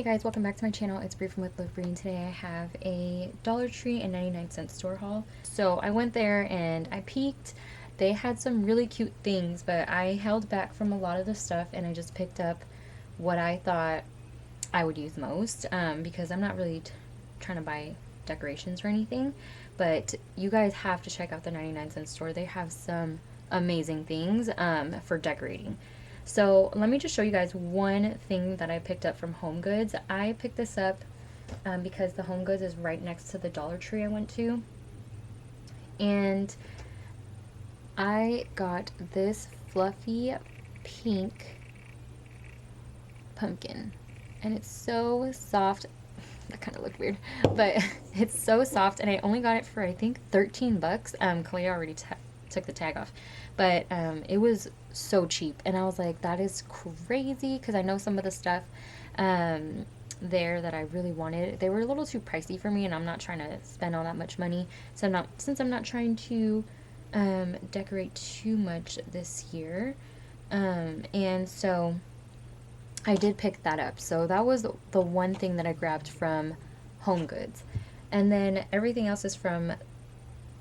Hey guys, welcome back to my channel. It's Bree from With Love Bree, and today I have a Dollar Tree and 99-cent store haul. So I went there and I peeked. They had some really cute things, but I held back from a lot of the stuff and I just picked up what I thought I would use most because I'm not really trying to buy decorations or anything. But you guys have to check out the 99-cent store. They have some amazing things for decorating. So let me just show you guys one thing that I picked up from Home Goods. I picked this up because the Home Goods is right next to the Dollar Tree I went to. And I got this fluffy pink pumpkin. And it's so soft. That kind of looked weird. But it's so soft. And I only got it for, I think, 13 bucks. Clay already took the tag off, but it was so cheap, and I was like, that is crazy, because I know some of the stuff there that I really wanted, they were a little too pricey for me, and I'm not trying to spend all that much money, so since I'm not trying to decorate too much this year, and so I did pick that up. So that was the one thing that I grabbed from Home Goods, and then everything else is from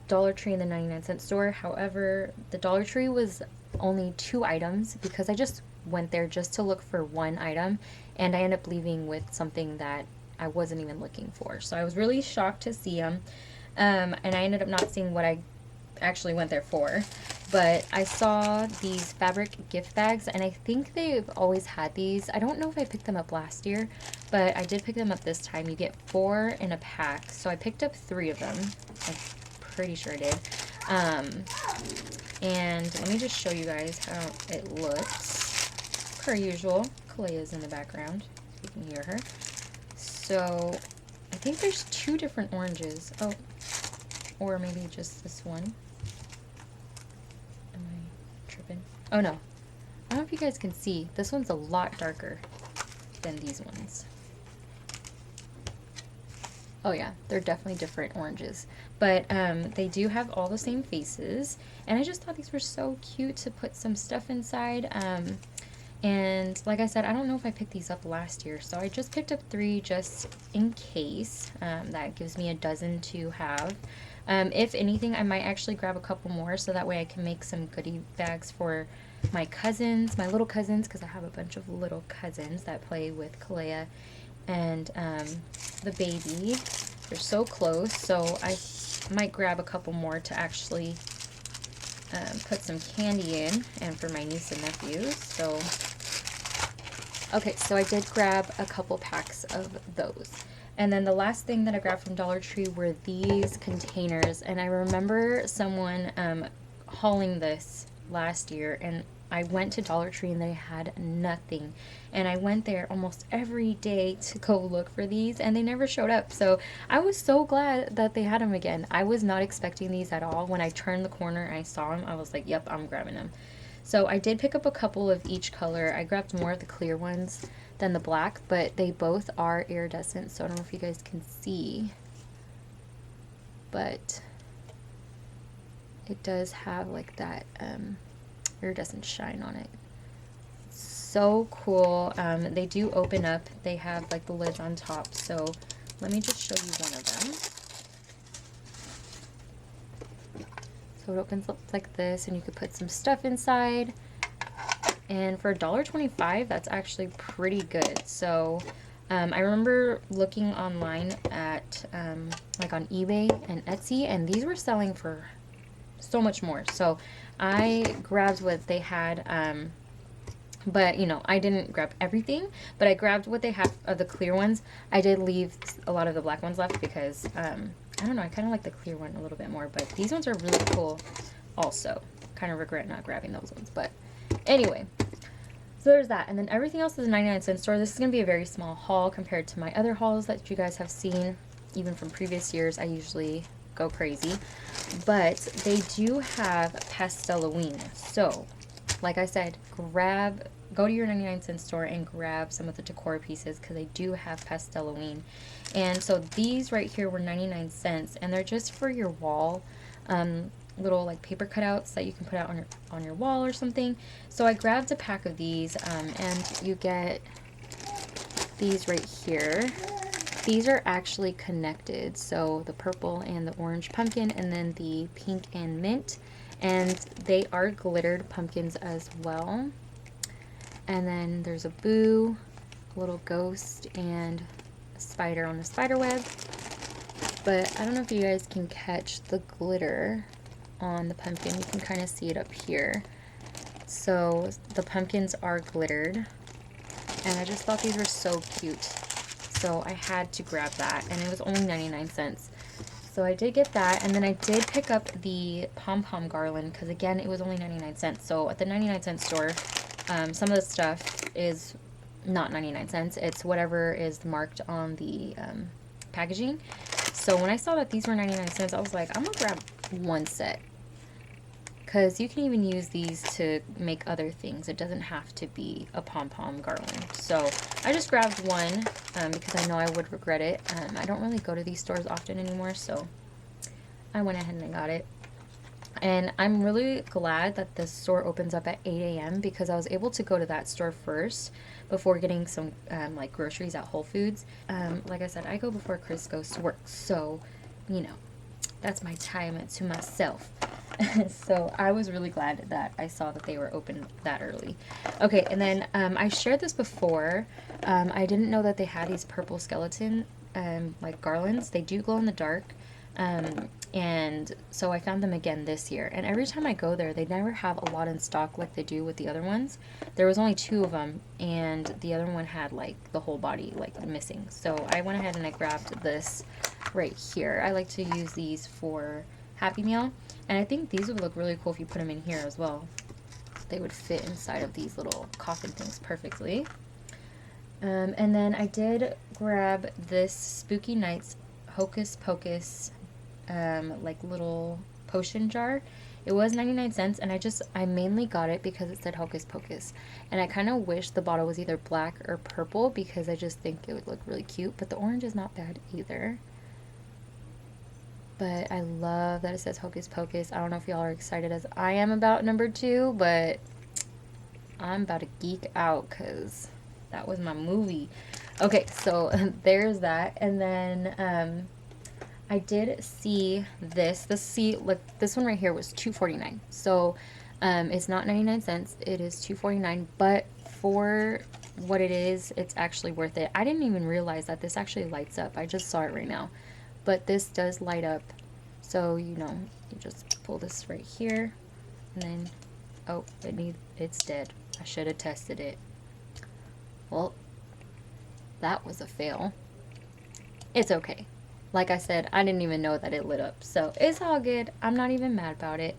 Dollar Tree and the 99-cent store. However, the Dollar Tree was only 2 items because I just went there just to look for one item, and I ended up leaving with something that I wasn't even looking for. So I was really shocked to see them, and I ended up not seeing what I actually went there for. But I saw these fabric gift bags, and I think they've always had these. I don't know if I picked them up last year, but I did pick them up this time. You get 4 in a pack, so I picked up 3 of them. Pretty sure I did. And let me just show you guys how it looks. Per usual, Kalea's in the background. You can hear her. So I think there's 2 different oranges. Oh, or maybe just this one. Am I tripping? Oh no. I don't know if you guys can see. This one's a lot darker than these ones. Oh yeah, they're definitely different oranges, but they do have all the same faces, and I just thought these were so cute to put some stuff inside. And like I said, I don't know if I picked these up last year, so I just picked up 3 just in case. That gives me a dozen to have. If anything, I might actually grab a couple more so that way I can make some goodie bags for my cousins, my little cousins, because I have a bunch of little cousins that play with Kalea and the baby. They're so close, so I might grab a couple more to actually put some candy in, and for my niece and nephews. So okay, so I did grab a couple packs of those. And then the last thing that I grabbed from Dollar Tree were these containers, and I remember someone hauling this last year, and I went to Dollar Tree and they had nothing, and I went there almost every day to go look for these, and they never showed up. So I was so glad that they had them again. I was not expecting these at all. When I turned the corner and I saw them, I was like, yep, I'm grabbing them. So I did pick up a couple of each color. I grabbed more of the clear ones than the black, but they both are iridescent, so I don't know if you guys can see, but it does have like that iridescent shine on it. So cool. They do open up. They have like the lids on top, so let me just show you one of them. So it opens up like this, and you could put some stuff inside, and for $1.25 that's actually pretty good. So I remember looking online at like on eBay and Etsy, and these were selling for so much more. So I grabbed what they had, but you know, I didn't grab everything, but I grabbed what they have of the clear ones. I did leave a lot of the black ones left because I don't know, I kind of like the clear one a little bit more, but these ones are really cool also. Kind of regret not grabbing those ones, but anyway, so there's that. And then everything else is a 99-cent store. This is going to be a very small haul compared to my other hauls that you guys have seen, even from previous years. I usually go crazy, but they do have Pasteloween. So like I said, go to your 99-cent store and grab some of the decor pieces, because they do have Pasteloween. And so these right here were 99 cents, and they're just for your wall, little like paper cutouts that you can put out on your wall or something. So I grabbed a pack of these, and you get these right here. These are actually connected, so the purple and the orange pumpkin, and then the pink and mint, and they are glittered pumpkins as well. And then there's a boo, a little ghost, and a spider on the spider web. But I don't know if you guys can catch the glitter on the pumpkin. You can kind of see it up here. So the pumpkins are glittered, and I just thought these were so cute. So I had to grab that, and it was only 99 cents. So I did get that, and then I did pick up the pom-pom garland, because again, it was only 99 cents. So at the 99-cent store, some of the stuff is not 99 cents. It's whatever is marked on the packaging. So when I saw that these were 99 cents, I was like, I'm gonna grab one set. Because you can even use these to make other things. It doesn't have to be a pom-pom garland. So I just grabbed one because I know I would regret it. I don't really go to these stores often anymore, so I went ahead and I got it. And I'm really glad that this store opens up at 8 a.m. because I was able to go to that store first before getting some like groceries at Whole Foods. Like I said, I go before Chris goes to work, so you know, that's my time to myself. So I was really glad that I saw that they were open that early. Okay, and then I shared this before. I didn't know that they had these purple skeleton like garlands. They do glow in the dark. And so I found them again this year. And every time I go there, they never have a lot in stock like they do with the other ones. There was only 2 of them, and the other one had like the whole body like missing. So I went ahead and I grabbed this right here. I like to use these for Happy Meal. And I think these would look really cool if you put them in here as well. They would fit inside of these little coffin things perfectly. And then I did grab this Spooky Nights Hocus Pocus like little potion jar. It was 99 cents, and I mainly got it because it said Hocus Pocus. And I kind of wish the bottle was either black or purple because I just think it would look really cute. But the orange is not bad either. But I love that it says Hocus Pocus. I don't know if y'all are excited as I am about number 2, but I'm about to geek out because that was my movie. Okay, so there's that. And then I did see this. Like this one right here was $2.49. So it's not 99 cents. It is $2.49. But for what it is, it's actually worth it. I didn't even realize that this actually lights up. I just saw it right now. But this does light up. So, you know, you just pull this right here. And then, oh, it's dead. I should have tested it. Well, that was a fail. It's okay. Like I said, I didn't even know that it lit up. So, it's all good. I'm not even mad about it.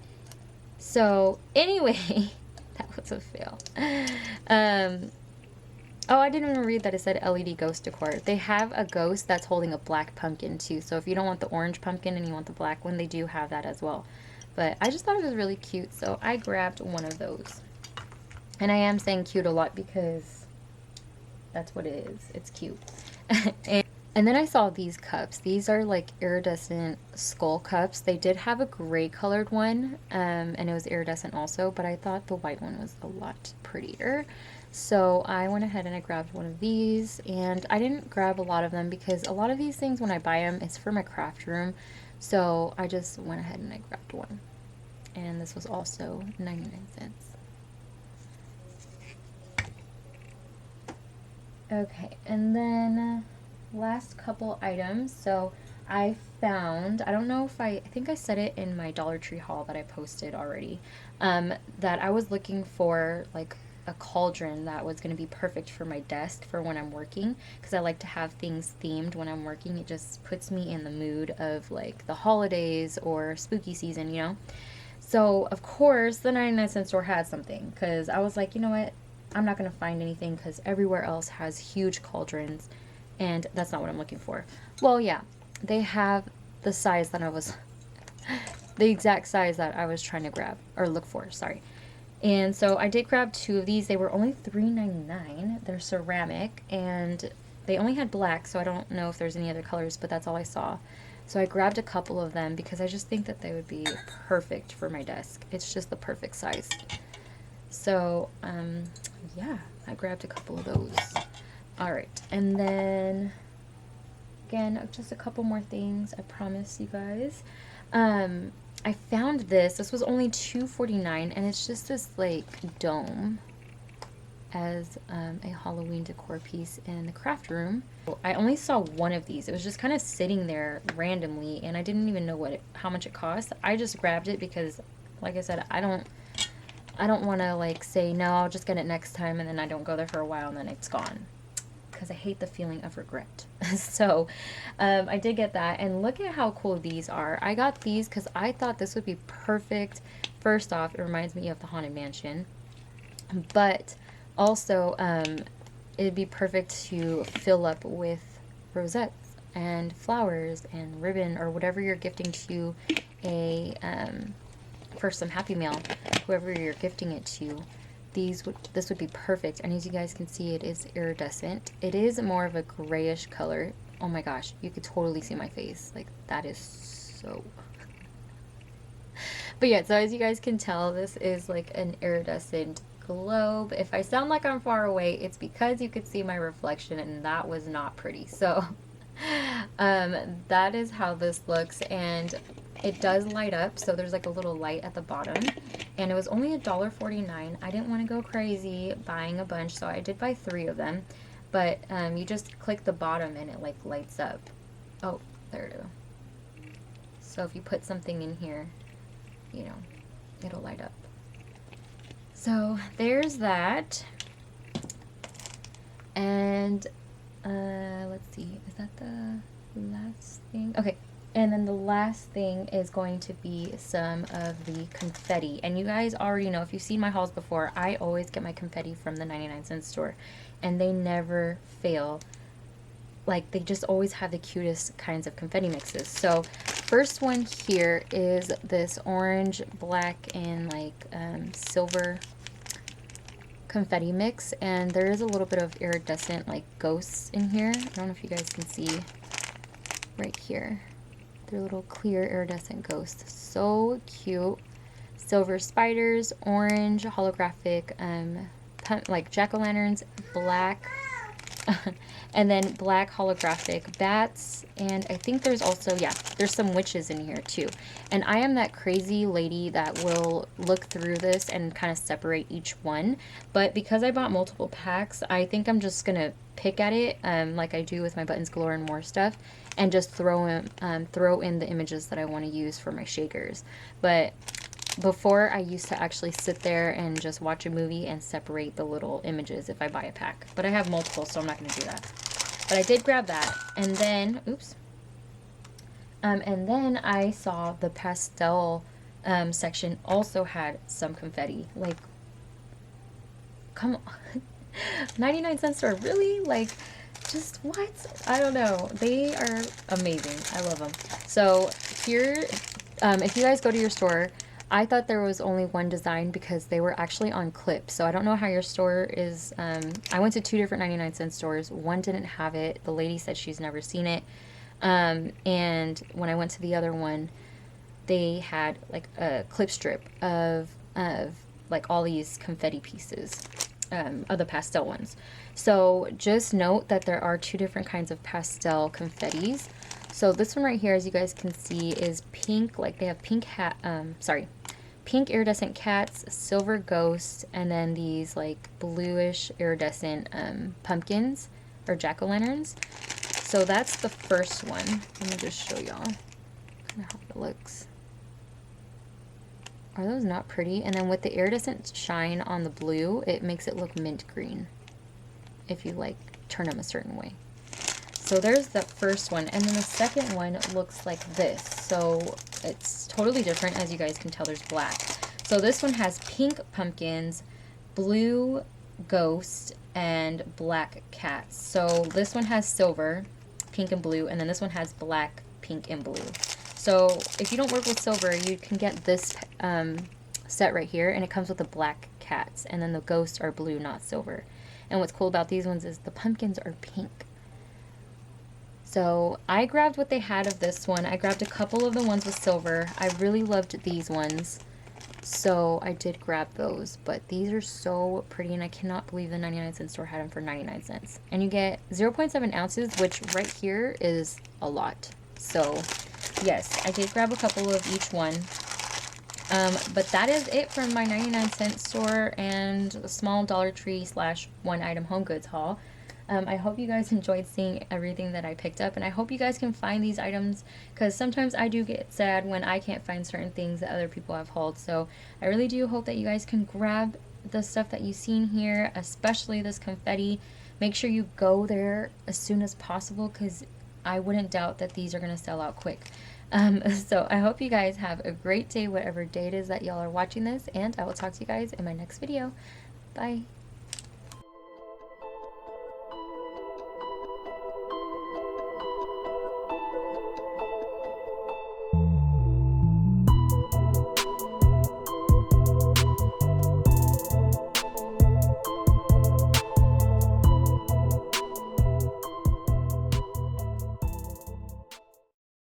So, anyway, that was a fail. Oh, I didn't even read that it said LED ghost decor. They have a ghost that's holding a black pumpkin too. So if you don't want the orange pumpkin and you want the black one, they do have that as well. But I just thought it was really cute, so I grabbed one of those. And I am saying cute a lot because that's what it is. It's cute. And then I saw these cups. These are like iridescent skull cups. They did have a gray colored one, and it was iridescent also, but I thought the white one was a lot prettier. So I went ahead and I grabbed one of these, and I didn't grab a lot of them because a lot of these things when I buy them, it's for my craft room. So I just went ahead and I grabbed one. And this was also 99 cents. Okay, and then last couple items. So I found, I don't know if I think I said it in my Dollar Tree haul that I posted already, that I was looking for like a cauldron that was going to be perfect for my desk for when I'm working, because I like to have things themed when I'm working. It just puts me in the mood of like the holidays or spooky season, you know. So of course the 99-cent store had something, because I was like, you know what, I'm not going to find anything because everywhere else has huge cauldrons and that's not what I'm looking for. Well, yeah, they have the size that I was the exact size that I was trying to grab or look for, sorry. And so I did grab 2 of these. They were only $3.99. They're ceramic, and they only had black, so I don't know if there's any other colors, but that's all I saw. So I grabbed a couple of them because I just think that they would be perfect for my desk. It's just the perfect size. So, yeah, I grabbed a couple of those. All right, and then again, just a couple more things, I promise you guys. I found this was only $2.49, and it's just this like dome as a Halloween decor piece in the craft room. I only saw one of these. It was just kind of sitting there randomly, and I didn't even know how much it cost. I just grabbed it because, like I said, I don't want to like say no, I'll just get it next time, and then I don't go there for a while and then it's gone, because I hate the feeling of regret. So I did get that, and look at how cool these are. I got these because I thought this would be perfect. First off, it reminds me of the Haunted Mansion, but also it'd be perfect to fill up with rosettes and flowers and ribbon, or whatever you're gifting to a for some Happy Mail, whoever you're gifting it to. This would be perfect. And as you guys can see, it is iridescent. It is more of a grayish color. Oh my gosh, you could totally see my face. Like, that is so but yeah, so as you guys can tell, this is like an iridescent globe. If I sound like I'm far away, it's because you could see my reflection, and that was not pretty. So that is how this looks, and it does light up, so there's like a little light at the bottom, and it was only $1.49. I didn't want to go crazy buying a bunch, so I did buy 3 of them, but you just click the bottom and it like lights up. Oh, there it is. So if you put something in here, you know, it'll light up. So there's that. And let's see, is that the last thing? Okay, and then the last thing is going to be some of the confetti. And you guys already know, if you've seen my hauls before, I always get my confetti from the 99-cent store, and they never fail. Like, they just always have the cutest kinds of confetti mixes. So first one here is this orange, black, and like silver confetti mix, and there is a little bit of iridescent like ghosts in here. I don't know if you guys can see right here. They're little clear iridescent ghosts. So cute. Silver spiders, orange holographic like jack-o'-lanterns, black and then black holographic bats, and I think there's also, yeah, there's some witches in here too. And I am that crazy lady that will look through this and kind of separate each one, but because I bought multiple packs, I think I'm just gonna pick at it like I do with my Buttons Galore and More stuff, and just throw in the images that I want to use for my shakers. But before, I used to actually sit there and just watch a movie and separate the little images if I buy a pack. But I have multiple, so I'm not going to do that. But I did grab that. And then, oops. And then I saw the pastel section also had some confetti. Like, come on. 99-cent store, really? Like, just what? I don't know. They are amazing. I love them. So here, if you guys go to your store, I thought there was only one design because they were actually on clips. So I don't know how your store is. I went to 2 different 99-cent stores. One didn't have it. The lady said she's never seen it. And when I went to the other one, they had like a clip strip of like all these confetti pieces, of the pastel ones. So just note that there are 2 different kinds of pastel confettis. So this one right here, as you guys can see, is pink. Like, they have pink pink iridescent cats, silver ghosts, and then these like bluish iridescent pumpkins or jack-o'-lanterns. So that's the first one. Let me just show y'all kind of how it looks. Are those not pretty? And then with the iridescent shine on the blue, it makes it look mint green if you like turn them a certain way. So there's the first one, and then the second one looks like this. So it's totally different. As you guys can tell, there's black. So this one has pink pumpkins, blue ghost, and black cats. So this one has silver, pink, and blue, and then this one has black, pink, and blue. So if you don't work with silver, you can get this set right here, and it comes with the black cats, and then the ghosts are blue, not silver. And what's cool about these ones is the pumpkins are pink. So I grabbed what they had of this one. I grabbed a couple of the ones with silver. I really loved these ones. So I did grab those, but these are so pretty, and I cannot believe the 99-cent store had them for 99 cents. And you get 0.7 ounces, which right here is a lot. So yes, I did grab a couple of each one. But that is it from my 99-cent store and a small Dollar Tree / one item home goods haul. I hope you guys enjoyed seeing everything that I picked up, and I hope you guys can find these items, because sometimes I do get sad when I can't find certain things that other people have hauled. So I really do hope that you guys can grab the stuff that you've seen here, especially this confetti. Make sure you go there as soon as possible, because I wouldn't doubt that these are going to sell out quick. So I hope you guys have a great day, whatever day it is that y'all are watching this, and I will talk to you guys in my next video. Bye.